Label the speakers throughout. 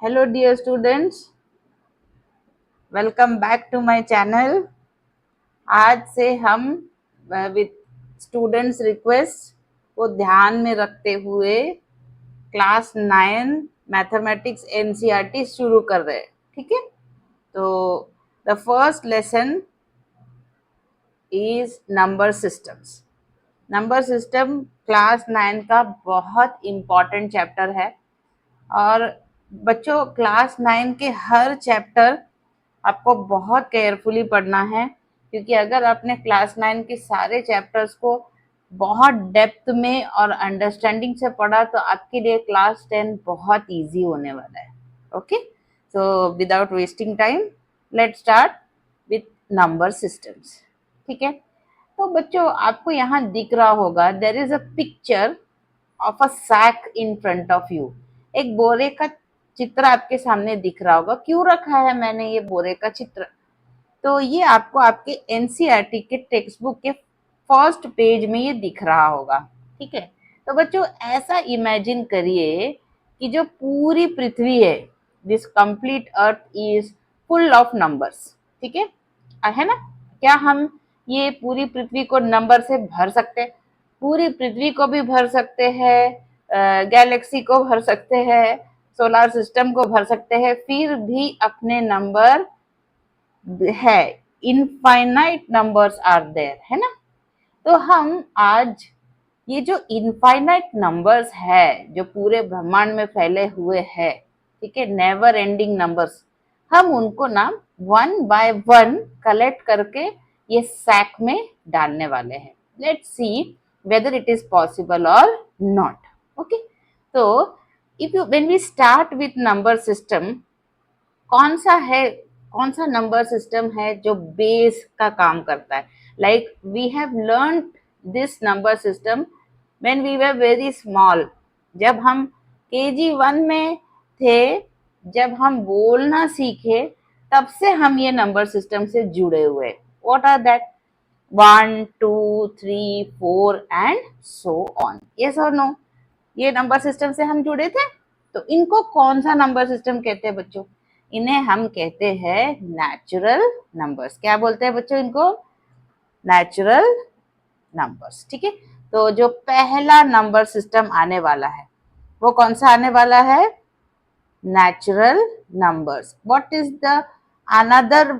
Speaker 1: Hello dear students, welcome back to my channel. आज से हम विद स्टूडेंट्स रिक्वेस्ट को ध्यान में रखते हुए क्लास 9 मैथमेटिक्स एनसीईआरटी शुरू कर रहे हैं. ठीक है, तो the first lesson is number systems. Number system class 9 का बहुत इम्पॉर्टेंट चैप्टर है और बच्चों क्लास 9 के हर चैप्टर आपको बहुत केयरफुली पढ़ना है, क्योंकि अगर आपने क्लास 9 के सारे चैप्टर्स को बहुत डेप्थ में और अंडरस्टैंडिंग से पढ़ा तो आपके लिए क्लास 10 बहुत इजी होने वाला है. Okay, so without wasting time let's start with number systems. ठीक है, तो बच्चों आपको यहाँ दिख रहा होगा there is a picture of a sack in front of you. एक बोरे का चित्र आपके सामने दिख रहा होगा. क्यों रखा है मैंने ये बोरे का चित्र? तो ये आपको आपके एनसीईआरटी के टेक्स्ट बुक के फर्स्ट पेज में ये दिख रहा होगा. ठीक है, तो बच्चों ऐसा इमेजिन करिए कि जो पूरी पृथ्वी है, this complete earth is full of numbers. ठीक है ना? क्या हम ये पूरी पृथ्वी को नंबर से भर सकते हैं? पूरी पृथ्वी को भी भर सकते हैं, गैलेक्सी को भर सकते हैं, सोलर सिस्टम को भर सकते हैं, फिर भी अपने नंबर है, इनफाइनाइट नंबर्स आर देयर, है ना? तो हम आज ये जो इनफाइनाइट नंबर्स है जो पूरे ब्रह्मांड में फैले हुए हैं, ठीक है, नेवर एंडिंग नंबर्स, हम उनको ना वन बाय वन कलेक्ट करके ये सैक में डालने वाले हैं. Let's see whether it is possible or not. Okay, so if you when we start with number system, कौन सा नंबर सिस्टम है जो बेस का काम करता है? Like we have learn this number system when we were very small. जब हम केजी 1 में थे, जब हम बोलना सीखे, तब से हम ये नंबर सिस्टम से जुड़े हुए. What are that? 1 2 3 4 and so on. Yes और नो? ये नंबर सिस्टम से हम जुड़े थे. तो इनको कौन सा नंबर सिस्टम कहते हैं बच्चों? इन्हें हम कहते हैं नेचुरल नंबर्स. क्या बोलते हैं बच्चों इनको? Natural numbers. ठीक है, तो जो पहला नंबर सिस्टम आने वाला है वो कौन सा आने वाला है? Natural numbers. What is the another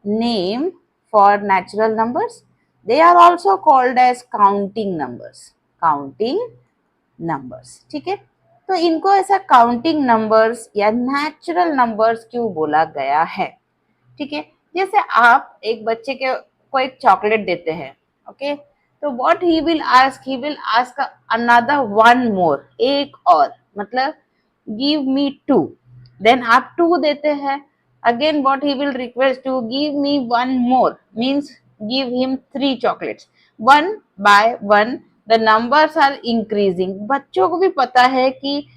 Speaker 1: name for natural numbers? They are also called as counting numbers. Counting numbers. ठीक है, तो इनको ऐसा काउंटिंग नंबर्स या नेचुरल नंबर्स क्यों बोला गया है? ठीक है, जैसे आप एक बच्चे को एक चॉकलेट देते हैं. ओके, तो what he will ask another one more, एक और, मतलब गिव मी टू. देन आप टू देते हैं. Again what he will request to give me one more, means give him 3 chocolates. One by one the numbers are increasing. बच्चों को भी पता है कि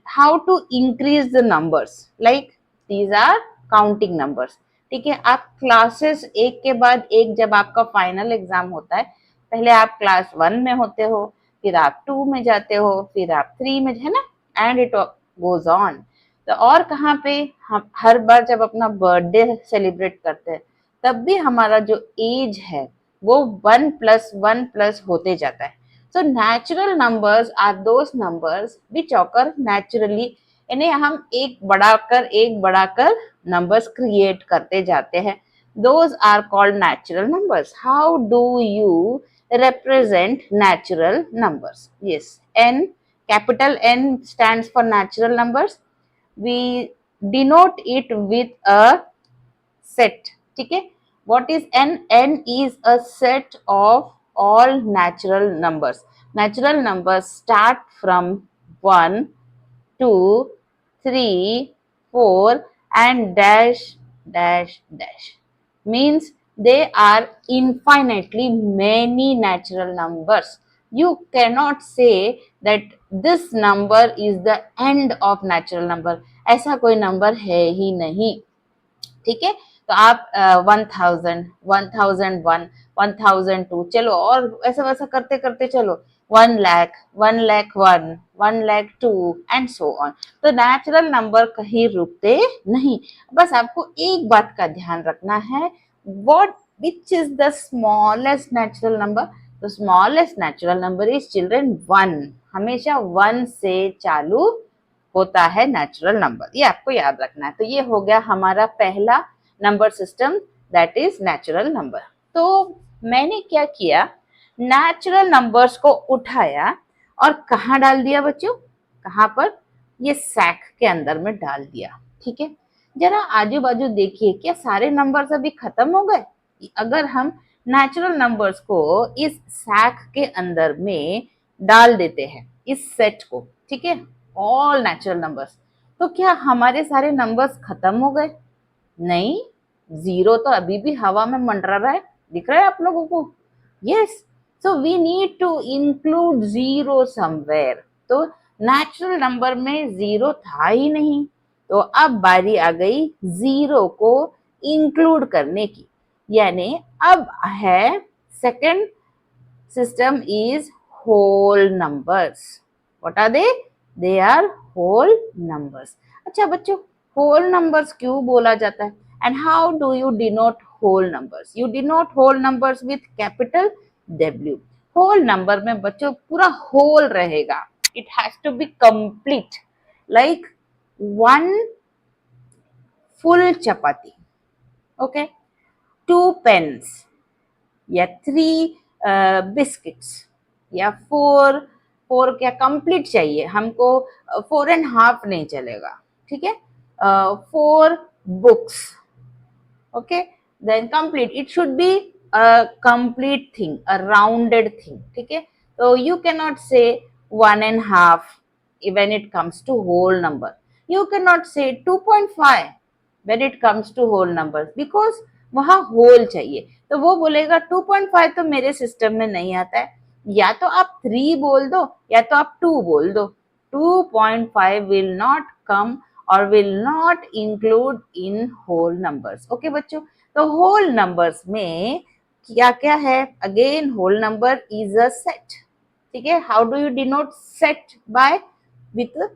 Speaker 1: how to increase the numbers, like these are counting numbers. ठीक है, आप classes एक के बाद एक, जब आपका फाइनल एग्जाम होता है, पहले आप क्लास 1 में होते हो, फिर आप 2 में जाते हो, फिर आप 3 में, है ना, एंड इट गोज ऑन. तो और कहाँ पे हम हर बार जब अपना बर्थडे सेलिब्रेट करते हैं, तब भी हमारा जो एज है वो 1+1+ होते जाता है. So natural numbers are those numbers which occur naturally. इन्हें हम एक बढ़ाकर नंबर्स क्रिएट करते जाते हैं. Those are called natural numbers. How do you represent natural numbers? Yes, n, capital N stands for natural numbers. We denote it with a set. ठीक है, what is n? N is a set of all natural numbers. Natural numbers start from 1 2 3 4 and dash dash dash, means they are infinitely many natural numbers. You cannot say that this number is the end of natural number. ऐसा कोई number है ही नहीं. ठीक है, तो आप 1000 1001 1002 चलो और ऐसा वैसा करते करते चलो, 1 lakh, 1 lakh 1, 1 lakh 2 and so on. तो नेचुरल नंबर कहीं रुकते नहीं। बस आपको एक बात का ध्यान रखना है, what which is the smallest natural number? The smallest natural number is children 1। हमेशा 1 से चालू होता है नेचुरल नंबर, ये आपको याद रखना है। तो ये हो गया हमारा पहला number system, that is natural number. तो मैंने क्या किया, नेचुरल नंबर्स को उठाया और कहाँ डाल दिया बच्चों? कहाँ पर? ये सैक के अंदर में डाल दिया। ठीक है, जरा आजू बाजू देखिए, क्या सारे नंबर्स अभी खत्म हो गए? अगर हम नेचुरल नंबर्स को इस सैक के अंदर में डाल देते हैं, इस सेट को, ठीक है, ऑल नेचुरल नंबर्स, तो क्या हमारे सारे नंबर्स खत्म हो गए? नहीं, जीरो तो अभी भी हवा में मंडरा रहा है, दिख रहा है आप लोगों को? Yes, so we need to include zero somewhere. तो नेचुरल नंबर में जीरो था ही नहीं, तो अब बारी आ गई जीरो को इंक्लूड करने की। यानी अब है second system is whole numbers. What are they? They are whole numbers. अच्छा बच्चों, whole numbers क्यों बोला जाता है? And how do you denote whole numbers? You denote whole numbers with capital W. whole number में बच्चों पूरा whole रहेगा. It has to be complete. Like one full chapati. Okay? 2 pens. या 3 बिस्किट्स या 4 क्या कंप्लीट चाहिए हमको, 4.5 नहीं चलेगा, ठीक है, 4 books, okay, then complete, it should be a complete thing, a rounded thing, ठीक है। तो यू कैन नॉट से 1.5 when it comes to whole number, you cannot say 2.5 when it comes to whole numbers, because वहां whole चाहिए। तो वो बोलेगा 2.5 तो मेरे सिस्टम में नहीं आता है, या तो आप 3 बोल दो या तो आप 2 बोल दो, 2.5 will not come or will not include in whole numbers। Okay बच्चों, तो whole numbers में क्या क्या है? Again whole number is a set, ठीक है। How do you denote set? By with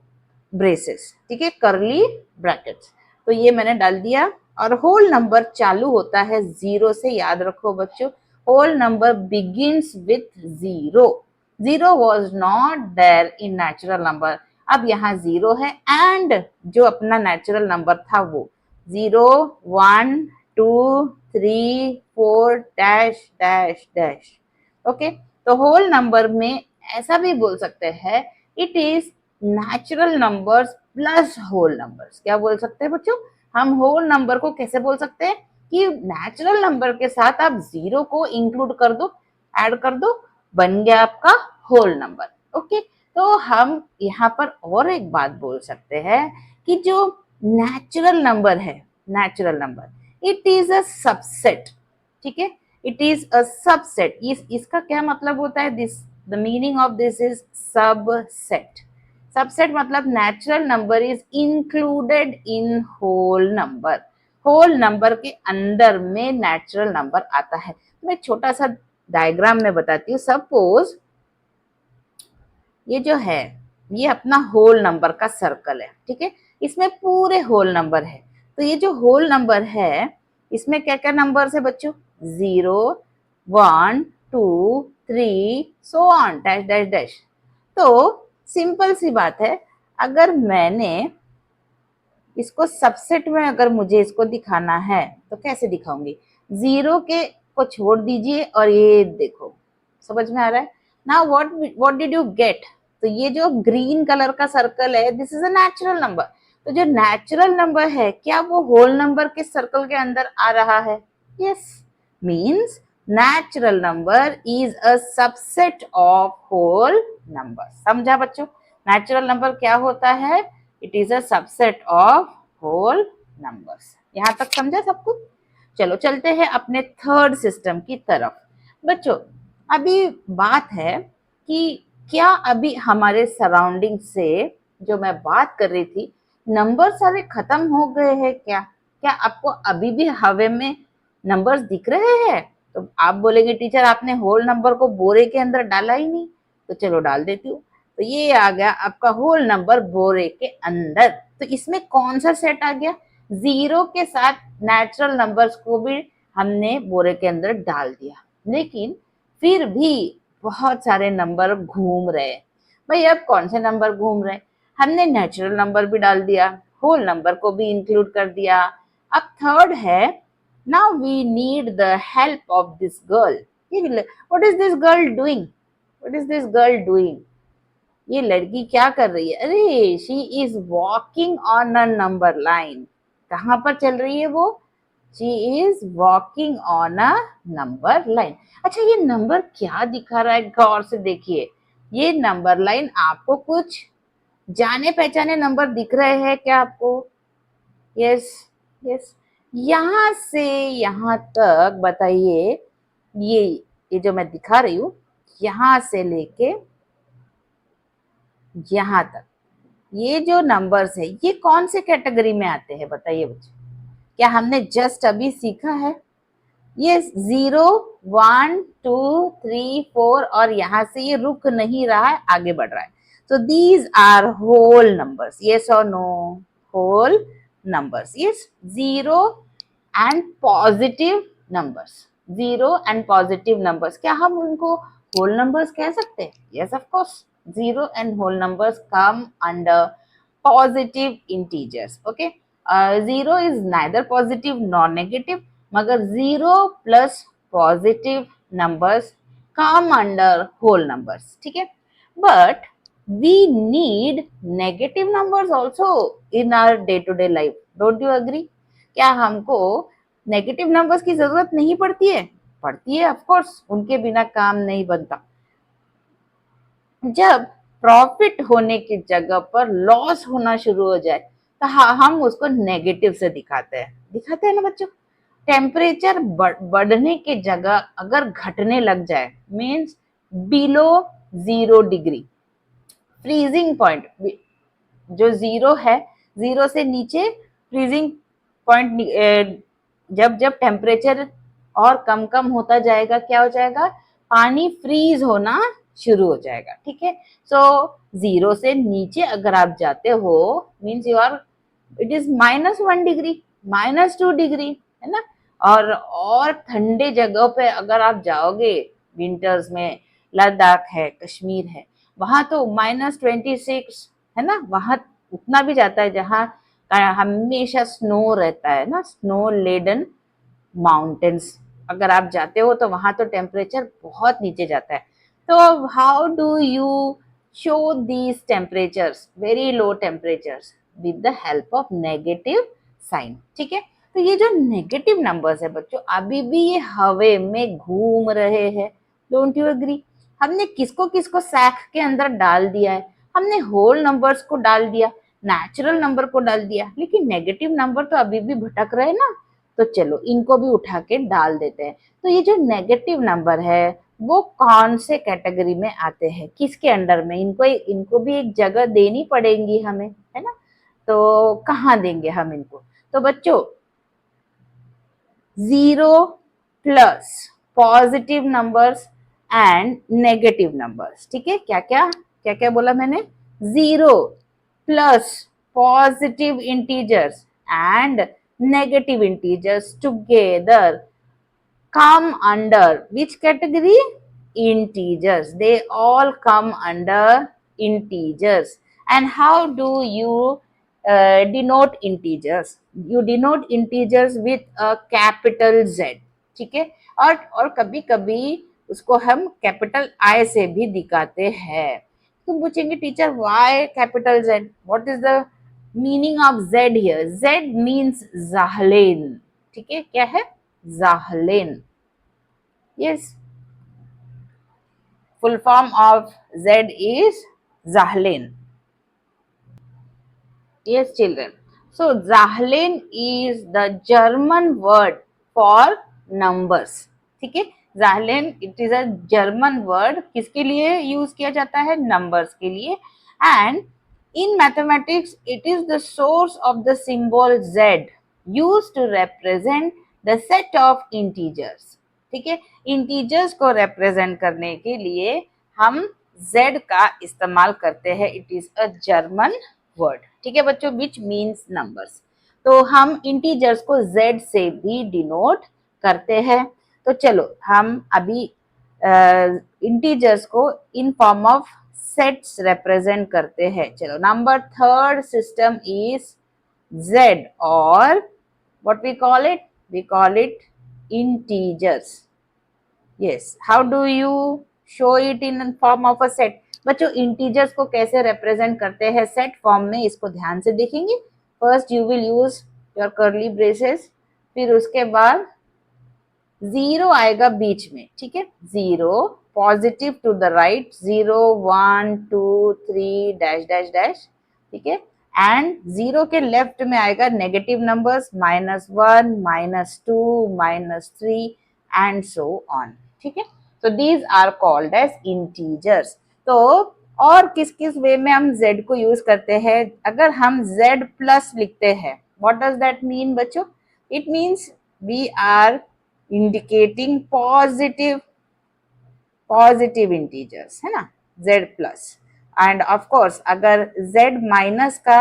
Speaker 1: braces, ठीक है, करली ब्रैकेट्स। तो ये मैंने डाल दिया। और होल नंबर चालू होता है जीरो से, याद रखो बच्चों, whole number begins with zero. Zero was not there in natural number, अब यहाँ जीरो है, एंड जो अपना नेचुरल नंबर था वो 0, 1, 2, 3, 4 डैश डैश डैश। ओके, तो होल नंबर में ऐसा भी बोल सकते हैं, it is natural numbers plus whole numbers. क्या बोल सकते हैं बच्चों? हम होल नंबर को कैसे बोल सकते हैं कि नेचुरल नंबर के साथ आप जीरो को इंक्लूड कर दो, ऐड कर दो, बन गया आपका होल नंबर। ओके, तो हम यहाँ पर और एक बात बोल सकते हैं कि जो नेचुरल नंबर है, natural number it is a subset, ठीक है, इट इज अ सबसेट। इसका क्या मतलब होता है? This, the meaning of this is subset. Subset मतलब natural number is included in whole number, whole number के अंदर में नेचुरल नंबर आता है। मैं छोटा सा डायग्राम में बताती हूँ। सपोज ये जो है, ये अपना होल नंबर का सर्कल है, ठीक है, इसमें पूरे होल नंबर है। तो ये जो होल नंबर है, इसमें क्या क्या नंबर है बच्चों? 0, 1, 2, 3 so on dash dash dash. तो सिंपल सी बात है, अगर मैंने इसको सबसेट में अगर मुझे इसको दिखाना है तो कैसे दिखाऊंगी? जीरो के को छोड़ दीजिए और ये देखो, समझ में आ रहा है? Now what did you get? तो ये जो ग्रीन कलर का सर्कल है, this is a natural number. तो जो नेचुरल नंबर है, क्या वो होल नंबर के सर्कल के अंदर आ रहा है? Yes, means natural number is a subset of whole number. समझा बच्चों? नेचुरल नंबर क्या होता है? It is a subset of whole numbers. यहां तक समझा सब कुछ? चलो चलते हैं अपने थर्ड सिस्टम की तरफ। बच्चों, अभी बात है कि क्या अभी हमारे सराउंडिंग से जो मैं बात कर रही थी, नंबर सारे खत्म हो गए हैं क्या? क्या आपको अभी भी हवा में नंबर्स दिख रहे हैं? तो आप बोलेंगे टीचर आपने होल नंबर को बोरे के अंदर डाला ही नहीं। तो चलो डाल देती हूँ। तो ये आ गया आपका होल नंबर बोरे के अंदर। तो इसमें कौन सा सेट आ गया, जीरो के साथ नेचुरल नंबर्स को भी हमने बोरे के अंदर डाल दिया, लेकिन फिर भी बहुत सारे नंबर घूम रहे। भाई अब कौन से नंबर घूम रहे, हमने नेचुरल नंबर भी डाल दिया, होल नंबर को भी इंक्लूड कर दिया। अब थर्ड है, now we need the help of this girl. What is this girl doing, what is this girl doing, ये लड़की क्या कर रही है, अरे she is walking on a number line. कहाँ पर चल रही है वो, she is walking on a number line. अच्छा ये नंबर क्या दिखा रहा है, गौर से देखिए, ये नंबर लाइन आपको कुछ जाने पहचाने नंबर दिख रहे हैं क्या आपको, यस यस, यहां से यहां तक बताइए, ये जो मैं दिखा रही हूं, यहां से लेके यहां तक, ये जो नंबर्स है ये कौन से कैटेगरी में आते हैं बताइए बच्चे, क्या हमने जस्ट अभी सीखा है, ये 0 1 2 3 4 और यहां से ये रुक नहीं रहा है, आगे बढ़ रहा है। So these are whole numbers, yes or no, whole numbers, yes, 0 and positive numbers, 0 and positive numbers, क्या हम उनको whole numbers कह सकते हैं, yes of course, 0 and whole numbers come under positive integers, okay, 0 is neither positive nor negative, मगर 0 plus positive numbers come under whole numbers, ठीक है, but we need negative numbers also in our day to day life, don't you agree, क्या हमको negative numbers की जरूरत नहीं पड़ती है, पड़ती है ऑफ कोर्स, उनके बिना काम नहीं बनता। जब प्रॉफिट होने की जगह पर लॉस होना शुरू हो जाए तो हम उसको नेगेटिव से दिखाते हैं ना बच्चों, टेम्परेचर बढ़ने की जगह अगर घटने लग जाए, means below 0 degree, freezing point जो 0 है, 0 से नीचे फ्रीजिंग पॉइंट, जब जब टेम्परेचर और कम कम होता जाएगा क्या हो जाएगा, पानी फ्रीज होना शुरू हो जाएगा, ठीक है। सो 0 से नीचे अगर आप जाते हो, means you are, it is -1 degree, -2 degree, है ना। और ठंडे जगह पे अगर आप जाओगे विंटर्स में, लद्दाख है, कश्मीर है, वहां तो -26, है ना, वहां उतना भी जाता है जहाँ हमेशा स्नो रहता है ना, स्नो लेडन माउंटेन्स अगर आप जाते हो तो वहां तो टेम्परेचर बहुत नीचे जाता है। तो how do you show these temperatures, very low temperatures, with the help of negative sign, ठीक है। तो ये जो नेगेटिव नंबर्स है बच्चों, अभी भी ये हवे में घूम रहे हैं, डोंट यू एग्री। हमने किसको किसको सैक के अंदर डाल दिया है, हमने होल नंबर्स को डाल दिया, नेचुरल नंबर को डाल दिया, लेकिन नेगेटिव नंबर तो अभी भी भटक रहे ना, तो चलो इनको भी उठा के डाल देते हैं। तो ये जो नेगेटिव नंबर है वो कौन से कैटेगरी में आते हैं, किसके अंडर में, इनको भी एक जगह देनी पड़ेगी हमें, है ना। तो कहाँ देंगे हम इनको, तो बच्चों 0 plus positive numbers and negative numbers, ठीक है। क्या क्या क्या क्या बोला मैंने, 0 plus positive integers and negative integers together come under which category, integers, they all come under integers. And how do you denote integers, you denote integers with a capital Z, ठीक है। और कभी कभी उसको हम कैपिटल I से भी दिखाते हैं। तुम पूछेंगे teacher why capital Z, what is the meaning of Z here, Z means ज़ाहलेन, ठीक है, क्या है, ज़ाहलेन, yes, full form of Z is Zahlen. Yes, children. So Zahlen is the German word for numbers. ठीक है, Zahlen it is a German word, किसके लिए यूज किया जाता है, numbers के लिए। And in mathematics it is the source of the symbol Z used to represent the set of integers. ठीक है, इंटीजर्स को रिप्रेजेंट करने के लिए हम z का इस्तेमाल करते हैं. It is a German word. ठीक है बच्चों, विच मीन्स नंबर्स. तो हम इंटीजर्स को z से भी डिनोट करते हैं. तो चलो हम अभी इंटीजर्स को in form of sets represent करते हैं. चलो, number third system is z, or what we call it? We call it integers. Yes. How do you show it in form of a set? बच्चों integers को कैसे represent करते हैं set form में, इसको ध्यान से देखेंगे. First you will use your curly braces, फिर उसके बाद जीरो आएगा बीच में. ठीक है, zero positive to the right, 0 1 2 3 dash dash dash. ठीक है, एंड जीरो के लेफ्ट में आएगा negative numbers, -1 -2 -3 and so on. ठीक है, तो these are called as integers. तो और किस किस वे में हम z को यूज करते हैं? अगर हम z प्लस लिखते हैं, व्हाट डज दैट मीन बच्चों? It means we are indicating positive integers, है ना, z plus. and of course अगर z minus का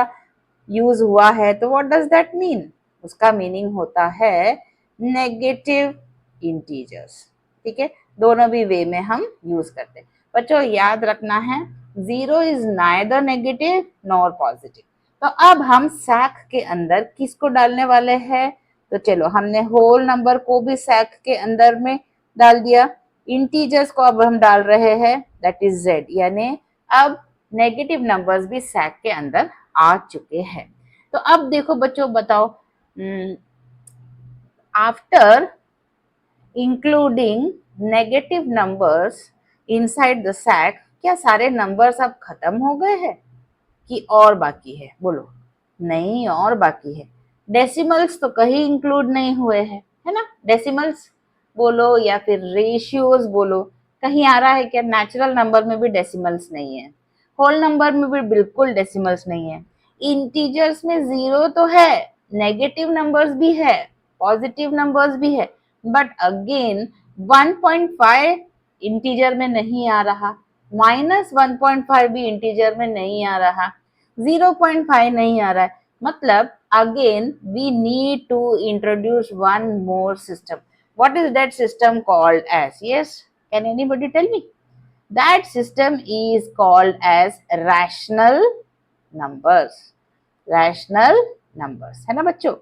Speaker 1: यूज हुआ है तो what does that mean? उसका मीनिंग होता है नेगेटिव इंटीजर्स. ठीक है, दोनों भी वे में हम यूज करते हैं. बच्चों याद रखना है, zero is neither negative nor positive. तो अब हम सैक के अंदर किसको डालने वाले हैं? तो चलो, हमने होल नंबर को भी सैक के अंदर में डाल दिया, इंटीजर्स को अब हम डाल रहे हैं, दैट इज z. यानी अब नेगेटिव नंबर्स भी सैक के अंदर आ चुके हैं. तो अब देखो बच्चों, बताओ, after including negative numbers inside the sack, क्या सारे नंबर्स अब खत्म हो गए हैं कि और बाकी है? बोलो. नहीं, और बाकी है. डेसिमल्स तो कहीं इंक्लूड नहीं हुए हैं, है ना. डेसिमल्स बोलो या फिर रेशियोज बोलो, कहीं आ रहा है क्या? नेचुरल नंबर में भी डेसिमल्स नहीं है, होल नंबर में भी बिल्कुल डेसिमल्स नहीं है. इंटीजर्स में जीरो तो है, नेगेटिव नंबर्स भी है, पॉजिटिव नंबर्स भी है, बट अगेन 1.5 इंटीजर में नहीं आ रहा, -1.5 भी इंटीजर में नहीं आ रहा, 0.5 नहीं आ रहा है. मतलब again we need to introduce one more system. What is that system called as? Yes, can anybody tell me? That system is called as rational numbers. Rational numbers, है ना बच्चों.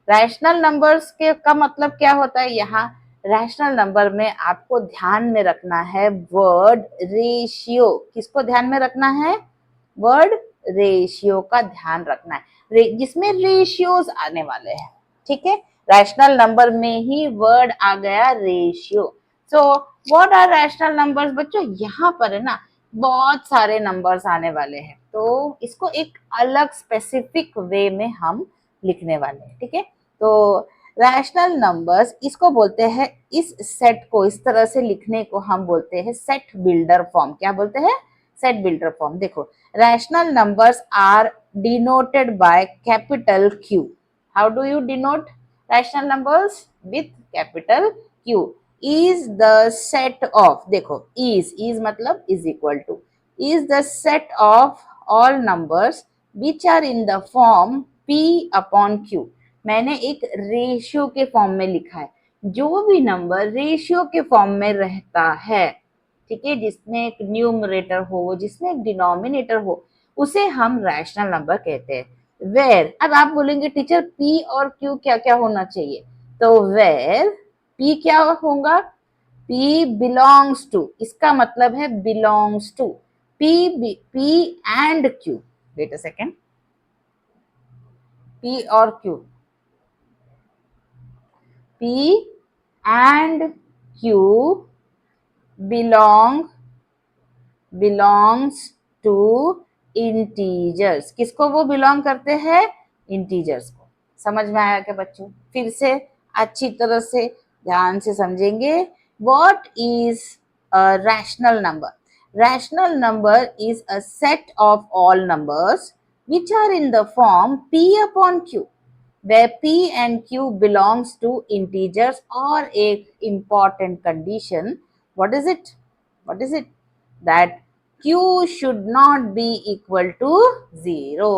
Speaker 1: रैशनल नंबर्स के का मतलब क्या होता है? यहाँ रैशनल नंबर में आपको ध्यान में रखना है वर्ड रेशियो. किसको ध्यान में रखना है? वर्ड रेशियो का ध्यान रखना है, जिसमें रेशियोज आने वाले हैं. ठीक है, रैशनल नंबर में ही वर्ड आ गया ratio. So what are rational numbers बच्चों? यहाँ पर है ना बहुत सारे नंबर्स आने वाले हैं, तो इसको एक अलग स्पेसिफिक वे में हम लिखने वाले हैं. ठीक है, तो रैशनल नंबर्स इसको बोलते हैं, इस सेट को इस तरह से लिखने को हम बोलते हैं सेट बिल्डर फॉर्म. क्या बोलते हैं? Set builder form. देखो, rational numbers are denoted by capital Q. How do you denote rational numbers? With capital Q. Is the set of, देखो, is मतलब is equal to, is the set of all numbers which are in the form P upon Q. मैंने एक ratio के form में लिखा है, जो भी नंबर रेशियो के फॉर्म में रहता है, ठीक है, जिसमें एक न्यूमरेटर हो, जिसमें एक डिनोमिनेटर हो, उसे हम रैशनल नंबर कहते हैं. वेयर, अब आप बोलेंगे टीचर पी और क्यू क्या क्या होना चाहिए? तो वेयर पी क्या होगा? पी बिलोंग्स टू, इसका मतलब है belongs to. P and Q, wait a second, P और Q, P and Q belongs to integers. किसको वो बिलोंग करते हैं? इंटीजर्स को. समझ में आया क्या बच्चों? फिर से अच्छी तरह से ध्यान से समझेंगे. What is a rational number? Rational number is a set of all numbers which are in the form P upon Q, where P and Q belongs to integers or a important condition. What is it? What is it? That Q should not be equal to 0.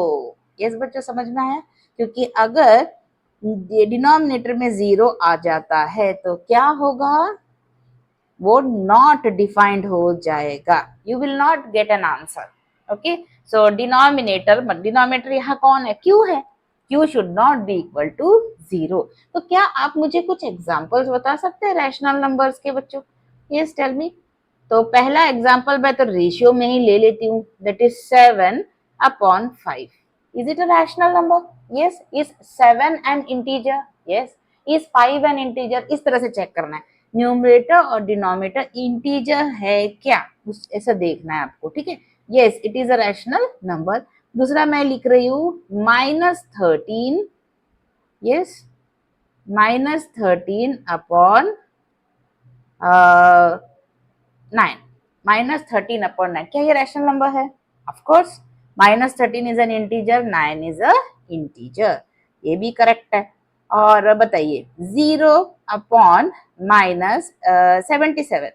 Speaker 1: Yes बच्चों समझ में आया, क्योंकि अगर denominator में 0 आ जाता है तो क्या होगा, वो नॉट डिफाइंड हो जाएगा, you will not get an answer. Okay, so denominator यहाँ कौन है, Q है. Q should not be equal to 0. तो क्या आप मुझे कुछ एग्जांपल्स बता सकते हैं रैशनल नंबर्स के बच्चों? Yes tell me. तो पहला एग्जाम्पल मैं तो रेशियो में ही ले लेती हूँ, that is 7/5. Is it a rational number? Yes. Is 7 N integer? Yes. Is 5 N integer? इस तरह से चेक करना है, न्यूमरेटर और डिनोमिनेटर इंटीजर है क्या, उस ऐसा देखना है आपको. ठीक है, yes it is a rational number. दूसरा मैं लिख रही हूँ -13. Yes, -13 upon 9. -13/9, क्या ये रैशनल नंबर है? Of course, -13 is an integer, 9 is a integer, ये भी करेक्ट है. और बताइए 0/-77,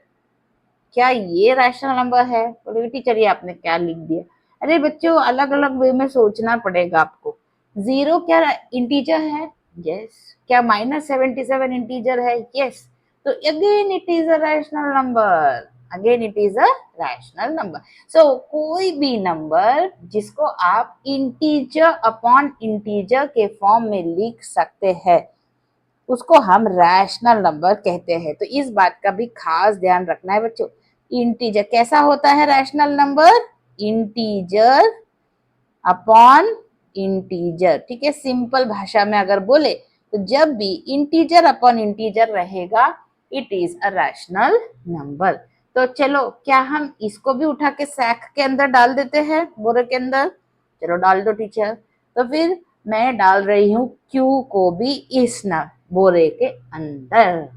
Speaker 1: क्या ये रैशनल नंबर है? बोले टीचर ये आपने क्या लिख दिया. अरे बच्चों, अलग अलग वे में सोचना पड़ेगा आपको. 0 क्या इंटीजर है? यस. क्या -77 इंटीजर है? यस. तो again it is a rational number, again it is a rational number. So कोई भी नंबर जिसको आप इंटीजर अपॉन इंटीजर के फॉर्म में लिख सकते हैं उसको हम रैशनल नंबर कहते हैं. तो इस बात का भी खास ध्यान रखना है बच्चों. इंटीजर कैसा होता है rational number? Integer upon integer. ठीक है, सिंपल भाषा में अगर बोले तो जब भी इंटीजर अपॉन इंटीजर रहेगा it is a rational number. तो चलो, क्या हम इसको भी उठा के सैक के अंदर डाल देते हैं, बोरे के अंदर? चलो डाल दो टीचर. तो फिर मैं डाल रही हूँ Q को भी इस बोरे के अंदर.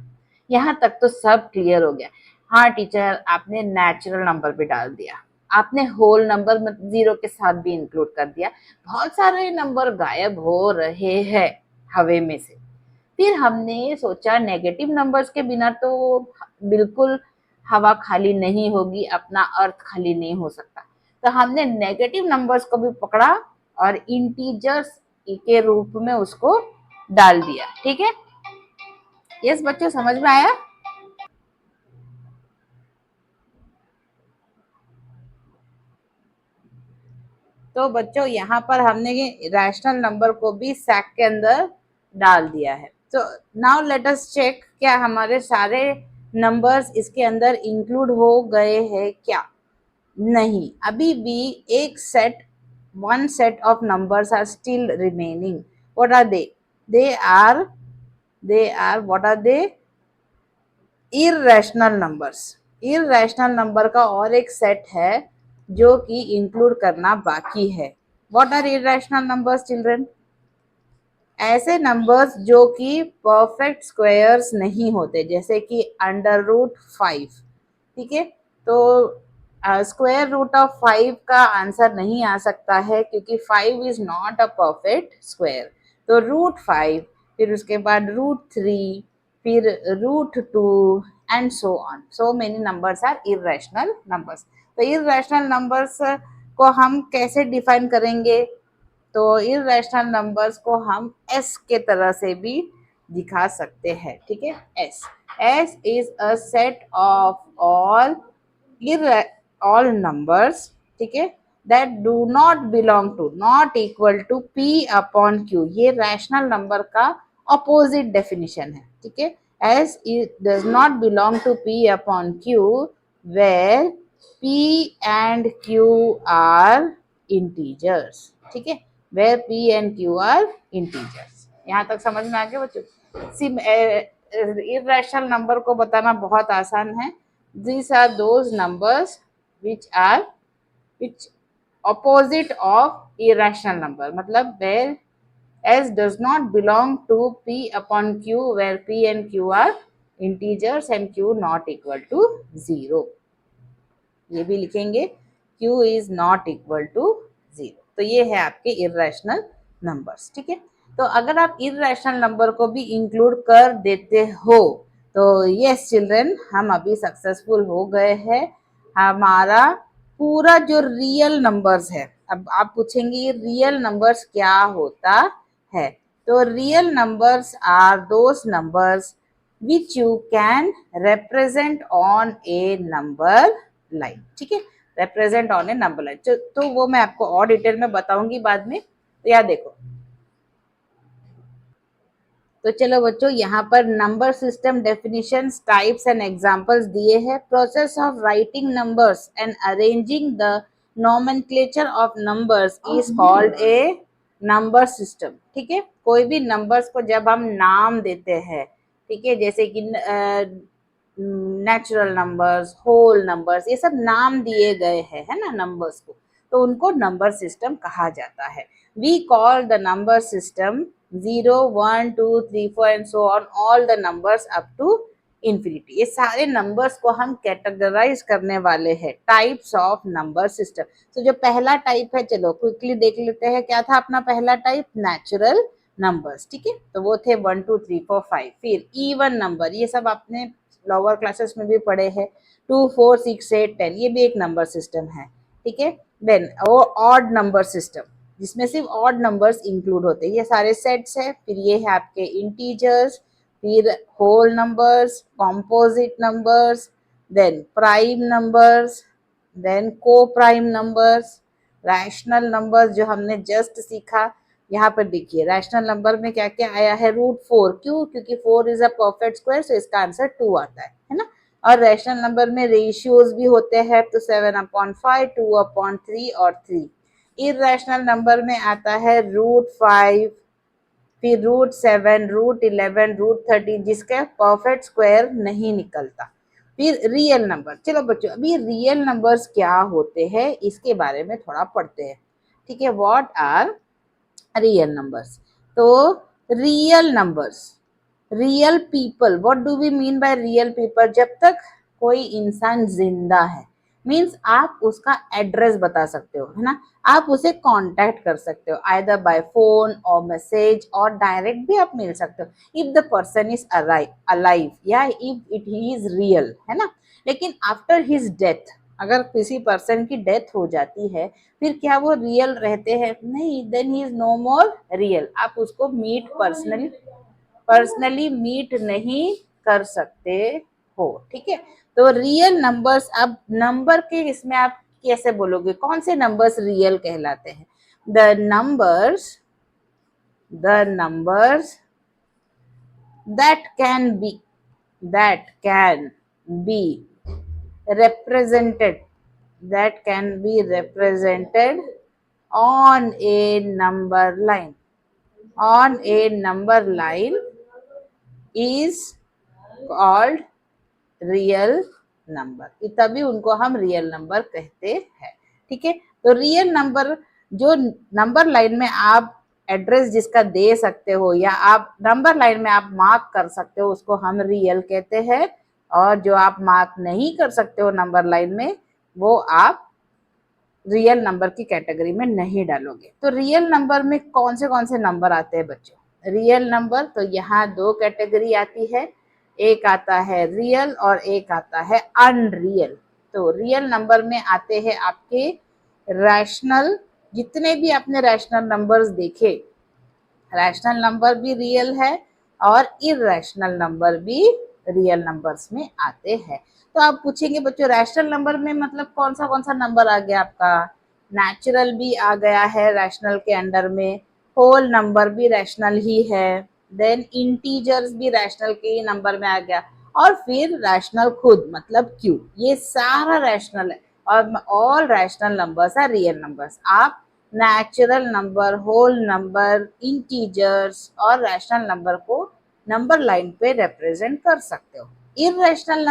Speaker 1: यहाँ तक तो सब क्लियर हो गया. हाँ टीचर, आपने नेचुरल नंबर भी डाल दिया, आपने होल नंबर 0 के साथ भी इंक्लूड कर दिया, बहुत सारे नंबर गायब हो रहे हैं हवे में से. फिर हमने सोचा नेगेटिव नंबर्स के बिना तो बिल्कुल हवा खाली नहीं होगी, अपना अर्थ खाली नहीं हो सकता. तो हमने नेगेटिव नंबर्स को भी पकड़ा और इंटीजर्स के रूप में उसको डाल दिया. ठीक है, यस बच्चों समझ में आया? तो बच्चों यहाँ पर हमने ये रैशनल नंबर को भी सैक के अंदर डाल दिया है. तो नाउ लेट अस चेक, क्या हमारे सारे नंबर्स इसके अंदर इंक्लूड हो गए हैं क्या? नहीं, अभी भी एक set, one set of numbers are still remaining. What are they? What are they? Irrational numbers. Irrational number का और एक सेट है जो कि इंक्लूड करना बाकी है. What are irrational numbers children? ऐसे नंबर्स जो कि परफेक्ट स्क्वायर्स नहीं होते, जैसे कि √5. ठीक है, तो स्क्वायर रूट ऑफ 5 का आंसर नहीं आ सकता है क्योंकि 5 is not a perfect square. तो √5, फिर उसके बाद √3, फिर √2 and so on. So many numbers are irrational numbers. तो इररेशनल नंबर्स को हम कैसे डिफाइन करेंगे? तो इररेशनल नंबर्स को हम एस के तरह से भी दिखा सकते हैं. ठीक है, S is a set of all numbers. ठीक है, that do not belong to, not equal to P/Q. ये रैशनल नंबर का अपोजिट डेफिनेशन है. ठीक है, S does not belong to P/Q where P and Q are integers. ठीक है, where P and Q are integers. यहाँ तक समझ में आ गया बच्चों? इररेशनल नंबर को बताना बहुत आसान है. These are those numbers which opposite of irrational number, मतलब where S does not belong to P/Q, where P and Q are integers and Q not equal to 0. ये भी लिखेंगे, Q is not equal to 0. तो ये है आपके irrational numbers. ठीक है, तो अगर आप इररेशनल नंबर को भी इंक्लूड कर देते हो तो यस चिल्ड्रन, हम अभी सक्सेसफुल हो गए हैं. हमारा पूरा जो रियल नंबर्स है, अब आप पूछेंगे ये रियल नंबर्स क्या होता है, तो real numbers are those numbers which you can represent on a number line, ठीक है, represent on a number line. तो वो मैं आपको और डिटेल में बताऊंगी बाद में। तो याद देखो, तो चलो बच्चों, यहाँ पर number system definitions, types and examples दिए हैं। Process of writing numbers and arranging the nomenclature of numbers is called a number system, ठीक है। कोई भी नंबर्स को जब हम नाम देते हैं, ठीक है, जैसे कि नेचुरल नंबर्स, होल नंबर्स, ये सब नाम दिए गए हैं, है ना, नंबर्स को, तो उनको नंबर सिस्टम कहा जाता है। We call the number system 0, 1, 2, 3, 4 and so on all the numbers up to infinity. ये सारे नंबर्स को हम कैटेगराइज करने वाले हैं, टाइप्स ऑफ नंबर सिस्टम। तो जो पहला टाइप है, चलो क्विकली देख लेते हैं, क्या था अपना पहला टाइप, नेचुरल नंबर्स, ठीक है, तो वो थे 1, 2, 3, 4, 5। फिर इवन नंबर, ये सब आपने लोअर क्लासेस में भी पढ़े हैं, 2, 4, 6, 8, 10, ये भी एक नंबर सिस्टम है, ठीक है। देन वो ऑड नंबर सिस्टम, जिसमें सिर्फ ऑड नंबर्स इंक्लूड होते हैं, ये सारे सेट्स है। फिर ये है आपके इंटीजर्स, फिर whole numbers, composite numbers, then prime numbers, then co prime numbers, rational numbers जो हमने जस्ट सीखा। यहाँ पर देखिए रैशनल नंबर में क्या क्या आया है, √4, क्यों, क्योंकि 4 इज अ परफेक्ट स्क्वायर, सो इसका आंसर 2 आता है ना। और रैशनल नंबर में रेशियोज भी होते हैं, तो 7/5, 2/3 और 3। इरेशनल नंबर में आता है √5, फिर √7, √11, √13, जिसका परफेक्ट स्क्वायर नहीं निकलता। फिर रियल नंबर, चलो बच्चों अभी रियल नंबर्स क्या होते हैं इसके बारे में थोड़ा पढ़ते हैं, ठीक है। What are real numbers? तो real numbers, real people, what do we mean by real people? जब तक कोई इंसान जिंदा है, मीन्स आप उसका एड्रेस बता सकते हो, है ना, आप उसे कांटेक्ट कर सकते हो आइदर बाय फोन और मैसेज, और डायरेक्ट भी आप मिल सकते हो if the person is alive या if it he is real, है ना। लेकिन आफ्टर हिज डेथ, अगर किसी पर्सन की डेथ हो जाती है, फिर क्या वो रियल रहते हैं? नहीं, then he is no more real. आप उसको मीट पर्सनली मीट नहीं कर सकते हो, ठीक है। तो रियल नंबर्स, अब नंबर के इसमें आप कैसे बोलोगे कौन से नंबर्स रियल कहलाते हैं? The numbers that can be that can be represented that can be represented on a number line, on a number line is called real number, तभी उनको हम रियल नंबर कहते हैं, ठीक है। तो रियल नंबर, जो नंबर लाइन में आप एड्रेस जिसका दे सकते हो या आप नंबर लाइन में आप मार्क कर सकते हो, उसको हम रियल कहते हैं। और जो आप मार्क नहीं कर सकते हो नंबर लाइन में, वो आप रियल नंबर की कैटेगरी में नहीं डालोगे। तो रियल नंबर में कौन से नंबर आते हैं बच्चों? रियल नंबर, तो यहाँ दो कैटेगरी आती है, एक आता है रियल और एक आता है अनरियल। तो रियल नंबर में आते हैं आपके रैशनल, जितने भी आपने रैशनल नंबर्स देखे, रैशनल नंबर भी रियल है और इरेशनल नंबर भी रियल नंबर्स में आते हैं। तो आप पूछेंगे बच्चों रैशनल नंबर में मतलब कौन सा नंबर आ गया आपका? नेचुरल भी आ गया है रैशनल के अंडर में, होल नंबर भी रैशनल ही है, देन इंटीजर्स भी रैशनल के नंबर में आ गया, और फिर रैशनल खुद मतलब क्यू, ये सारा रैशनल है। और all rational numbers are real numbers. आप natural number, whole number, integers और रैशनल नंबर को नंबर लाइन पे रिप्रेजेंट कर सकते हो। इरेशनल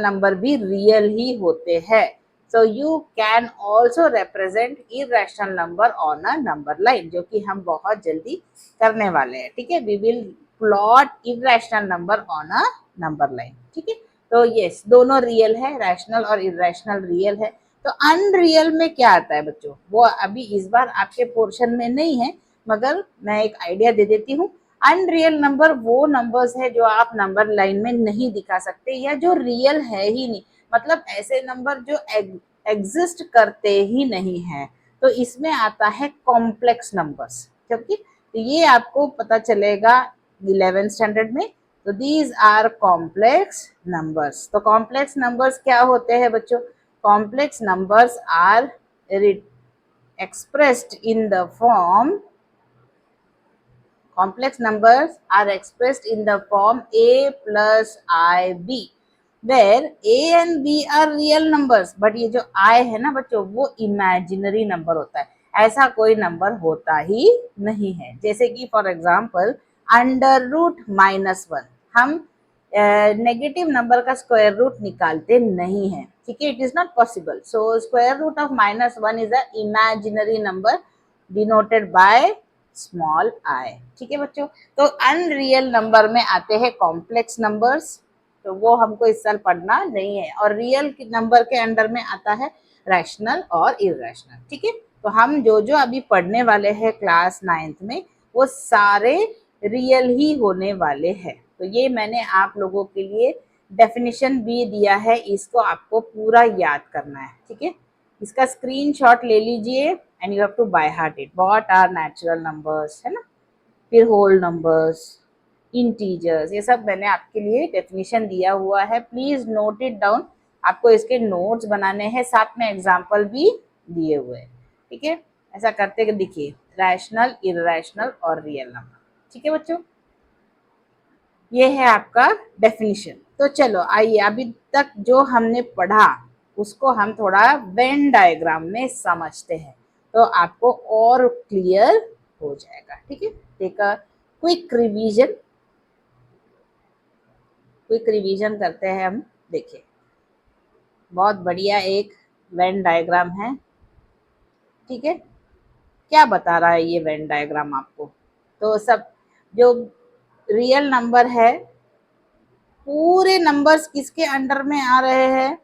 Speaker 1: नंबर भी रियल ही होते हैं। So you can also represent irrational number on a number line, जो कि हम बहुत जल्दी करने वाले हैं, ठीक है। We will plot irrational number on a number line, ठीक है। तो यस, दोनों रियल है, रैशनल और इरेशनल रियल है। तो अनरियल में क्या आता है बच्चों? वो अभी इस बार आपके पोर्शन में नहीं है, मगर मैं एक आइडिया दे देती हूँ। अनरियल नंबर वो नंबर्स है जो आप नंबर लाइन में नहीं दिखा सकते या जो रियल है ही नहीं, मतलब ऐसे नंबर जो एग्जिस्ट करते ही नहीं है, तो इसमें आता है कॉम्प्लेक्स नंबर्स। क्योंकि तो ये आपको पता चलेगा 11th स्टैंडर्ड में। तो दीज आर कॉम्प्लेक्स नंबर्स। तो कॉम्प्लेक्स नंबर्स क्या होते हैं बच्चों? Complex numbers are expressed in the form complex numbers are expressed in the form a plus ib, where a and b are real numbers, but ये जो i है ना बच्चों, वो इमेजिनरी नंबर होता है, ऐसा कोई नंबर होता ही नहीं है। जैसे कि फॉर एग्जाम्पल अंडर रूट -1, हम नेगेटिव नंबर का स्क्वायर रूट निकालते नहीं है, ठीक है, it is not possible. So square root of -1 is a imaginary number denoted by small i, ठीक है बच्चों। तो अनरियल नंबर में आते हैं कॉम्प्लेक्स नंबर्स, तो वो हमको इस साल पढ़ना नहीं है। और रियल नंबर के अंडर में आता है रैशनल और इरेशनल, ठीक है। तो हम जो जो अभी पढ़ने वाले हैं क्लास 9th में, वो सारे रियल ही होने वाले हैं। तो ये मैंने आप लोगों के लिए डेफिनेशन भी दिया है, इसको आपको पूरा याद करना है, ठीक है। इसका स्क्रीनशॉट ले लीजिए and you have to by heart it. What are natural numbers, है ना, फिर होल नंबर्स, इंटीजर्स, ये सब मैंने आपके लिए डेफिनेशन दिया हुआ है, प्लीज नोट इट डाउन। आपको इसके नोट्स बनाने हैं, साथ में एग्जाम्पल भी दिए हुए हैं, ठीक है। ऐसा करते दिखिए, रैशनल, इरेशनल और रियल नंबर, ठीक है बच्चों। ये है आपका डेफिनेशन। तो चलो आइए, अभी तक जो हमने पढ़ा उसको हम थोड़ा वेन डायग्राम में समझते हैं, तो आपको और क्लियर हो जाएगा, ठीक है। Take a quick revision, quick revision करते हैं हम। देखिए, बहुत बढ़िया एक वेन डायग्राम है, ठीक है। क्या बता रहा है ये वेन डायग्राम आपको? तो सब जो रियल नंबर है, पूरे नंबर्स किसके अंडर में आ रहे हैं?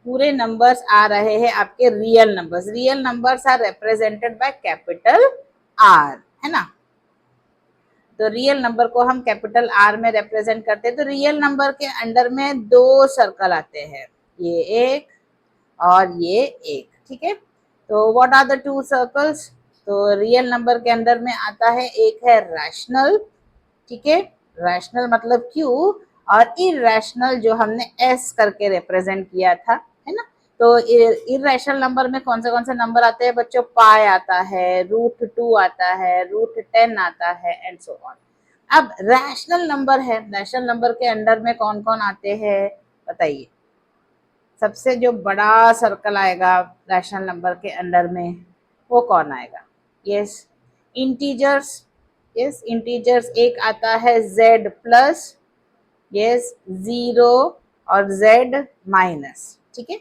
Speaker 1: पूरे नंबर्स आ रहे हैं आपके real numbers. Real numbers are represented by capital R, है ना। तो रियल नंबर को हम कैपिटल आर में रिप्रेजेंट करते हैं। तो रियल नंबर के अंडर में दो सर्कल आते हैं, ये एक और ये एक, ठीक है। तो what are the two circles? तो रियल नंबर के अंदर में आता है, एक है रैशनल, ठीक है, रैशनल मतलब क्यू, और इरेशनल जो हमने एस करके रिप्रेजेंट किया था, है ना। तो इरेशनल नंबर में कौन से नंबर आते हैं बच्चों? पाई आता है, √2 आता है, √10 आता है, एंड सो ऑन। अब रैशनल नंबर है, रैशनल नंबर के अंडर में कौन कौन आते हैं बताइए? सबसे जो बड़ा सर्कल आएगा रैशनल नंबर के अंडर में, वो कौन आएगा? Yes, integers. यस, इंटीजर्स एक आता है z प्लस, यस, 0 और z माइनस, ठीक है।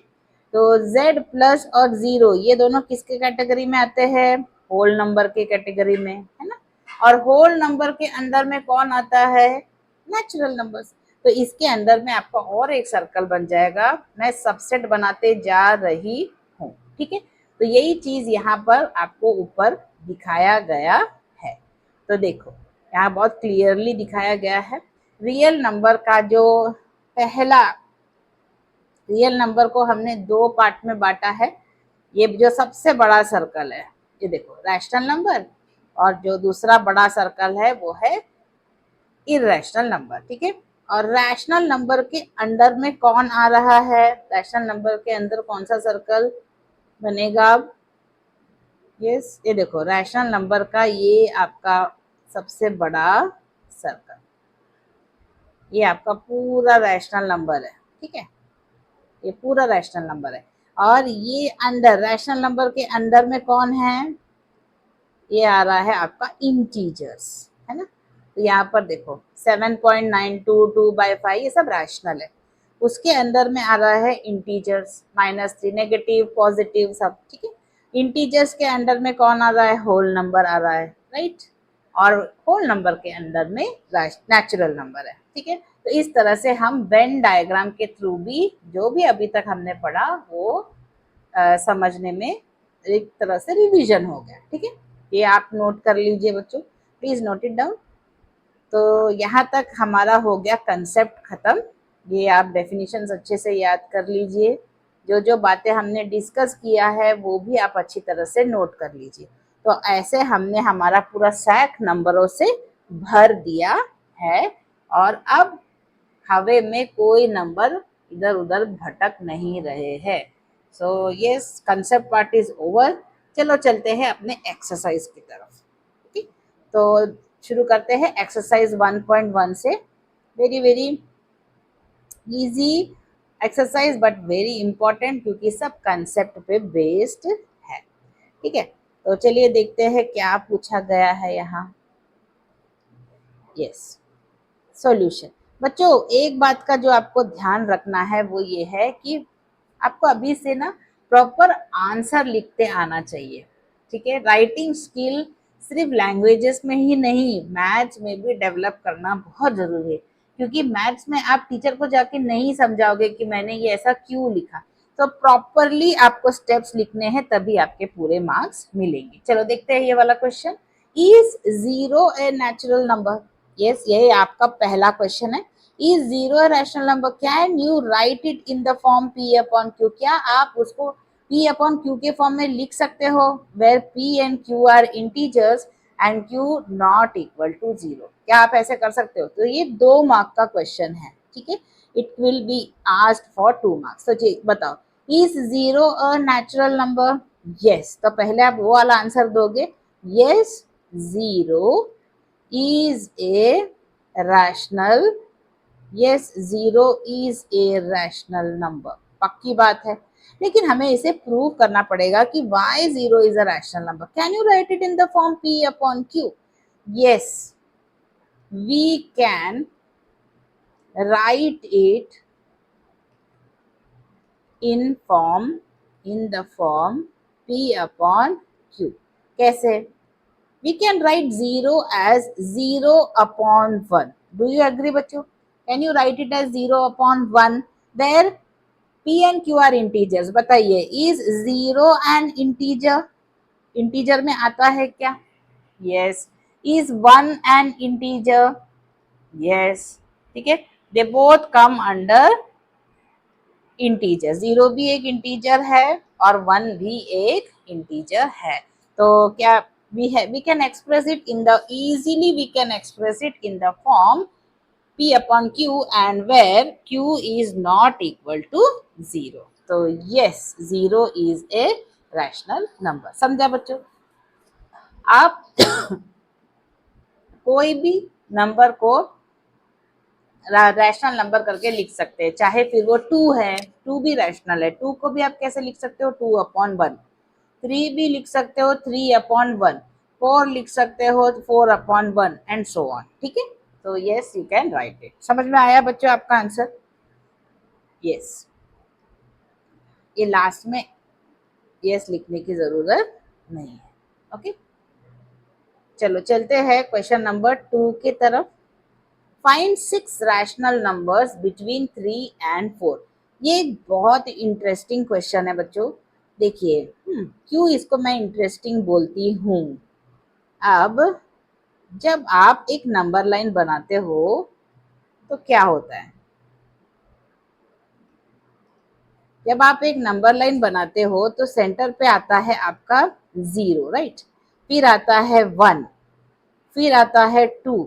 Speaker 1: तो z प्लस और 0 ये दोनों किसके कैटेगरी में आते हैं? होल नंबर के कैटेगरी में, है ना। और होल नंबर के अंदर में कौन आता है? Natural numbers. तो इसके अंदर में आपका और एक सर्कल बन जाएगा, मैं सबसेट बनाते जा रही हूँ, ठीक है। तो यही चीज यहाँ पर आपको ऊपर दिखाया गया है। तो देखो, यहाँ बहुत क्लियरली दिखाया गया है। रियल नंबर का जो पहला, रियल नंबर को हमने दो पार्ट में बांटा है। ये जो सबसे बड़ा सर्कल है, ये देखो रैशनल नंबर, और जो दूसरा बड़ा सर्कल है वो है इरेशनल नंबर, ठीक है। और रैशनल नंबर के अंडर में कौन आ रहा है? रैशनल नंबर के अंदर कौन सा सर्कल बनेगा? यस, ये देखो रैशनल नंबर का ये आपका सबसे बड़ा सर्कल, ये आपका पूरा रैशनल नंबर है, ठीक है, ये पूरा रैशनल नंबर है। और ये अंदर रैशनल नंबर के अंदर में कौन है? ये आ रहा है आपका इंटीजर्स, है ना। तो यहाँ पर देखो 7.922/5 ये सब रैशनल है। उसके अंदर में आ रहा है इंटीजर्स, -3, नेगेटिव, पॉजिटिव, सब, ठीक है। इंटीजर्स के अंदर में कौन आ रहा है? होल नंबर आ रहा है, राइट। और होल नंबर के अंदर में नेचुरल नंबर है, ठीक है। तो इस तरह से हम वेन डायग्राम के थ्रू भी जो भी अभी तक हमने पढ़ा वो समझने में एक तरह से रिवीजन हो गया, ठीक है। ये आप नोट कर लीजिए बच्चों, प्लीज नोट इट डाउन। तो यहाँ तक हमारा हो गया कंसेप्ट खत्म। ये आप डेफिनेशंस अच्छे से याद कर लीजिए। जो जो बातें हमने डिस्कस किया है वो भी आप अच्छी तरह से नोट कर लीजिए। तो ऐसे हमने हमारा पूरा सैक नंबरों से भर दिया है और अब हवा में कोई नंबर इधर उधर भटक नहीं रहे हैं। So yes, concept part is over. चलो चलते हैं अपने एक्सरसाइज की तरफ। ठीक, तो शुरू करते हैं एक्सरसाइज 1.1 से। Very very easy exercise but very important, क्योंकि सब कंसेप्ट पे बेस्ड है। ठीक है, तो चलिए देखते हैं क्या पूछा गया है यहाँ। Yes, solution. बच्चों, एक बात का जो आपको ध्यान रखना है वो ये है कि आपको अभी से ना प्रॉपर आंसर लिखते आना चाहिए। ठीक है, राइटिंग स्किल सिर्फ लैंग्वेजेस में ही नहीं, मैथ्स में भी डेवलप करना बहुत जरूरी है। क्योंकि मैथ्स में आप टीचर को जाके नहीं समझाओगे कि मैंने ये ऐसा क्यों लिखा, तो प्रॉपरली आपको स्टेप्स लिखने हैं, तभी आपके पूरे मार्क्स मिलेंगे। चलो देखते हैं ये वाला question. Is zero a natural number? Yes, यही आपका पहला क्वेश्चन है। Is zero a rational number? Can you write it in the form p upon q? क्या आप उसको पी अपॉन क्यू के फॉर्म में लिख सकते हो, where p and q are integers and q not equal to zero? क्या आप ऐसे कर सकते हो? तो ये 2 मार्क का क्वेश्चन है। ठीक है, it will be asked for 2 marks. तो जी बताओ, is zero a natural number? Yes, तो पहले आप वो वाला आंसर दोगे। Yes, zero is a rational, yes, zero is a rational number। पक्की बात है, लेकिन हमें इसे प्रूव करना पड़ेगा कि why zero is a rational number। Can you write it in the form p upon q? Yes, we can write it in the form p upon q। कैसे? We can write 0 as 0 upon 1। Do you agree बच्चों? Can you write it as 0 upon 1 where p and q are integers? बताइए, is 0 an integer? Integer में आता है क्या? Yes. Is 1 an integer? Yes. ठीक है, they both come under integer. 0 भी एक इंटीजर है और 1 भी एक इंटीजर है। तो क्या we can express it in the easily we can express it in the form p upon q and where q is not equal to 0। तो yes, 0 is a rational number। समझा बच्चों? आप कोई भी नंबर को रैशनल नंबर करके लिख सकते हैं, चाहे फिर वो 2 है, 2 भी रैशनल है। 2 को भी आप कैसे लिख सकते हो? 2 अपॉन 1। 3 भी लिख सकते हो, 3 अपॉन 1। 4 लिख सकते हो, 4 अपॉन 1 एंड सो ऑन। ठीक है, तो yes, you can write it. समझ में आया बच्चों आपका आंसर? यस, ये लास्ट में यस लिखने की जरूरत नहीं है। ओके, चलो चलते हैं क्वेश्चन नंबर 2 की तरफ। Find 6 rational numbers between 3 and 4। ये एक बहुत इंटरेस्टिंग क्वेश्चन है बच्चों। देखिए, क्यों इसको मैं इंटरेस्टिंग बोलती हूँ। अब जब आप एक नंबर लाइन बनाते हो तो क्या होता है? जब आप एक नंबर लाइन बनाते हो तो सेंटर पे आता है आपका 0, राइट? फिर आता है 1, फिर आता है 2,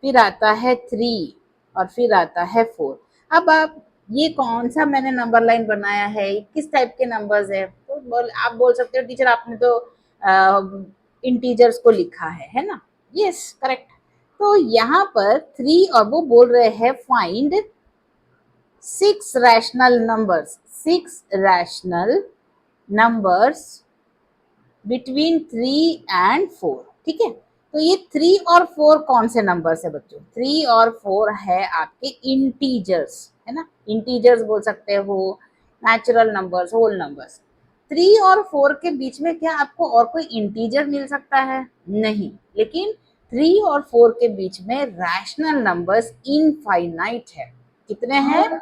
Speaker 1: फिर आता है 3 और फिर आता है 4। अब आप ये कौन सा मैंने नंबर लाइन बनाया है, किस टाइप के नंबर्स है? तो आप बोल सकते हो टीचर आपने तो इंटीजर्स को लिखा है ना? Yes, correct. तो यहाँ पर 3 और वो बोल रहे हैं find 6 rational numbers, 6 rational numbers between 3 and 4। ठीक है, तो ये 3 और 4 कौन से नंबर्स है बच्चों? 3 और 4 है आपके इंटीजर्स, है ना? इंटीजर्स बोल सकते हो, नेचुरल नंबर्स, होल नंबर्स। 3 और 4 के बीच में क्या आपको और कोई इंटीजर मिल सकता है? नहीं, लेकिन 3 और 4 के बीच में रैशनल नंबर्स इनफाइनाइट है। कितने हैं?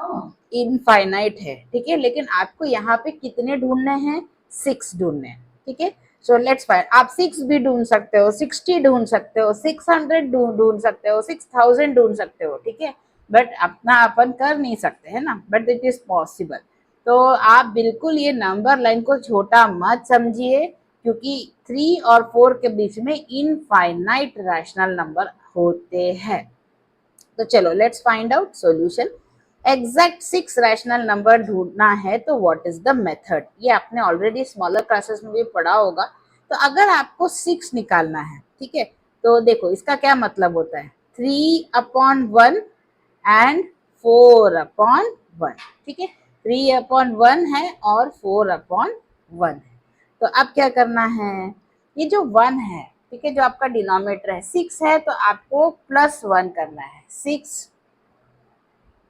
Speaker 1: इनफाइनाइट है। ठीक है, लेकिन आपको यहाँ पे कितने ढूंढने हैं? 6 ढूंढने हैं। ठीक है, सो लेट्स फाइंड। आप 6 भी ढूंढ सकते हो, 60 ढूंढ सकते हो, 600 ढूंढ सकते हो, 6000 ढूंढ सकते हो। ठीक है, बट अपना अपन कर नहीं सकते है ना, बट इट इज पॉसिबल। तो आप बिल्कुल ये नंबर लाइन को छोटा मत समझिए, क्योंकि 3 और 4 के बीच में इनफाइनाइट रैशनल नंबर होते हैं। तो चलो let's find out solution. Exact 6 rational number ढूंढना है तो व्हाट इज द मेथड, ये आपने ऑलरेडी स्मॉलर क्लासेस में भी पढ़ा होगा। तो अगर आपको 6 निकालना है, ठीक है, तो देखो इसका क्या मतलब होता है, 3/1 एंड 4/1, ठीक है, 3/1 है और 4/1 है। तो अब क्या करना है, ये जो 1 है, ठीक है, जो आपका डिनोमिनेटर है 6 है, तो आपको +1 करना है।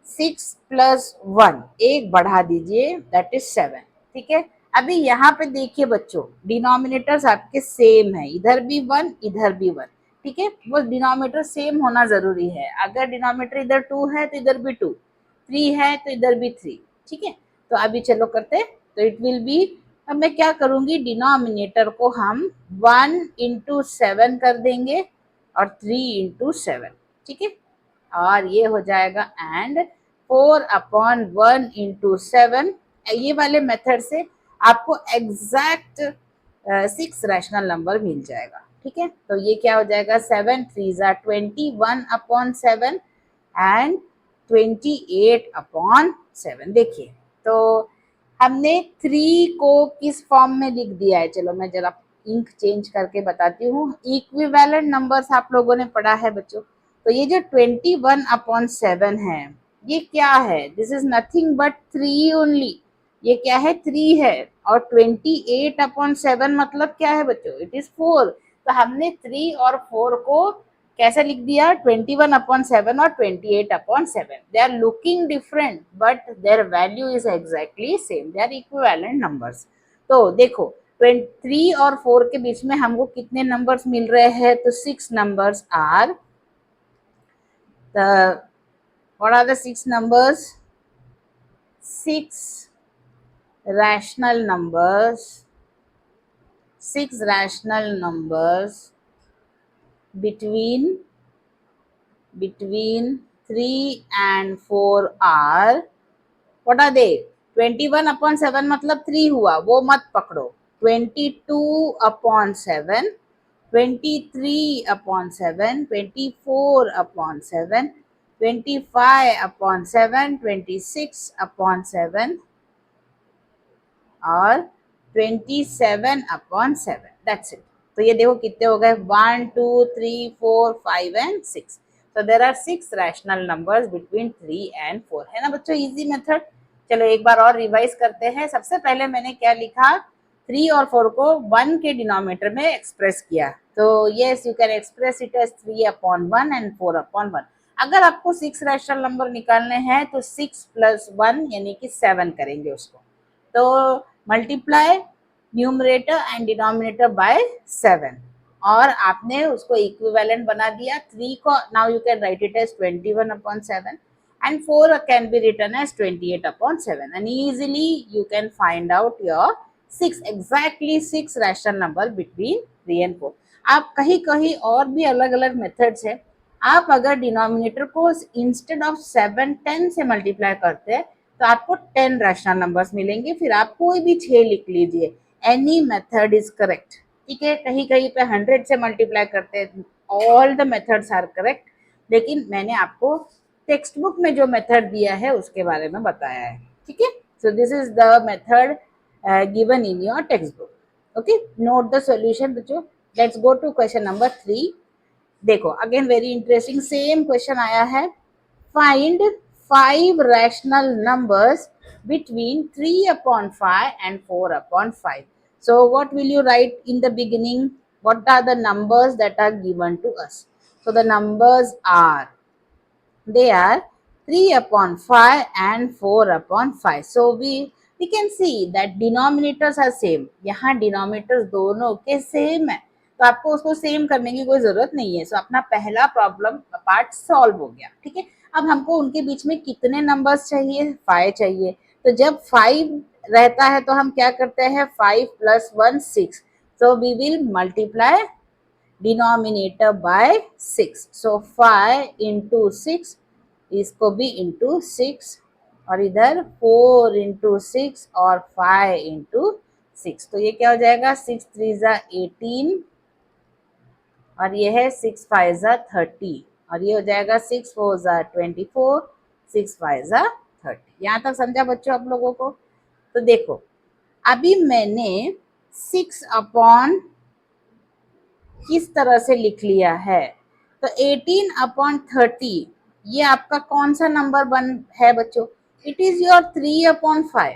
Speaker 1: 6 प्लस 1 एक बढ़ा दीजिए, दैट इज 7, ठीक है। अभी यहाँ पे देखिए बच्चों, डिनोमिनेटर्स आपके सेम है, इधर भी 1 इधर भी 1, ठीक है, वो डिनोमिनेटर सेम होना जरूरी है। अगर डिनोमिनेटर इधर 2 है तो इधर भी 2, 3 है तो इधर भी 3, ठीक है। तो अभी चलो करते हैं, तो इट विल बी, अब मैं क्या करूंगी, डिनोमिनेटर को हम 1 into 7 कर देंगे और 3 into 7, ठीक है, और ये हो जाएगा एंड 4/1 into 7। ये वाले मेथड से आपको एग्जैक्ट 6 रैशनल नंबर मिल जाएगा, ठीक है। तो ये क्या हो जाएगा, 7 3 21/7 एंड 28/7। देखिए, तो हमने 3 को किस फॉर्म में लिख दिया है, चलो मैं जरा इंक चेंज करके बताती हूँ। इक्विवेलेंट नंबर्स आप लोगों ने पढ़ा है बच्चों, तो ये जो 21/7 है, ये क्या है, this is nothing but 3 only. ये क्या है, 3 है। और 28/7 मतलब क्या है बच्चों, इट इज 4। तो हमने 3 और 4 को कैसे लिख दिया, 21/7 और 28/7। They are looking different but their value is exactly same, they are equivalent numbers. तो देखो 3 और 4 के बीच में हमको कितने नंबर्स मिल रहे हैं, तो 6 numbers are the, what are the 6 numbers, 6 rational numbers, 6 rational numbers between 3 and 4 are, what are they, 21/7 मतलब 3 हुआ, वो मत पकड़ो, 22/7, 23/7, 24/7, 25/7, 26/7 और 27/7, दैट्स इट। तो ये देखो कितने हो गए, 1 2 3 4 5 एंड 6। तो there are 6 rational numbers between 3 and 4, है ना बच्चों, इजी मेथड। चलो एक बार और रिवाइज करते हैं। सबसे पहले मैंने क्या लिखा, 3 और 4 को 1 के डिनोमिनेटर में एक्सप्रेस किया, तो yes you can express it as 3/1 and 4/1। अगर आपको 6 रैशनल नंबर निकालने हैं तो 6 + 1 यानी कि 7 करेंगे उसको, तो multiply numerator and denominator by 7, और आपने उसको इक्विवेलेंट बना दिया। 3 को now you can write it as 21/7 and 4 can be written as 28/7, and easily you can find out your 6, exactly 6 rational number between 3 and 4। आप कहीं कहीं और भी अलग अलग मेथड्स है। आप अगर डिनोमिनेटर को इंस्टेड ऑफ 7 10 से मल्टीप्लाई करते हैं तो आपको 10 रैशनल नंबर्स मिलेंगे। फिर आप कोई भी 6 लिख लीजिए, एनी मेथड इज करेक्ट, ठीक है। कहीं कहीं पे 100 से मल्टीप्लाई करते हैं, all the methods are correct, लेकिन मैंने आपको टेक्स्ट बुक में जो मेथड दिया है उसके बारे में बताया है, ठीक है। So this is the method given in your textbook, okay. Note the solution बच्चों। Let's go to question number 3। देखो again very interesting same question आया है। Find 5 rational numbers between 3/5 and 4/5। So what will you write in the beginning? What are the numbers that are given to us? So the numbers are, they are 3/5 and 4/5। So we can see that denominators are same, यहाँ denominators दोनों के same है, तो आपको उसको same करने की कोई जरूरत नहीं है। सो अपना पहला प्रॉब्लम पार्ट सॉल्व हो गया, ठीक है। अब हमको उनके बीच में कितने नंबर्स चाहिए, 5 चाहिए। तो जब 5 रहता है तो हम क्या करते हैं, 5 + 1 6, so we will multiply denominator by 6, so 5 into 6 इसको भी इंटू 6, और इधर 4 इंटू 6 और 5 इंटू 6, तो ये क्या हो जाएगा 6 3 ज़ा 18, और ये है 6 5 ज़ा 30, और ये हो जाएगा 6 4 ज़ा 24, 6 5 ज़ा 30। यहाँ तक समझा बच्चों आप लोगों को? तो देखो अभी मैंने 6 अपॉन किस तरह से लिख लिया है, तो 18 अपॉन 30 ये आपका कौन सा नंबर बन है बच्चों? इट इज योर 3 अपॉन 5,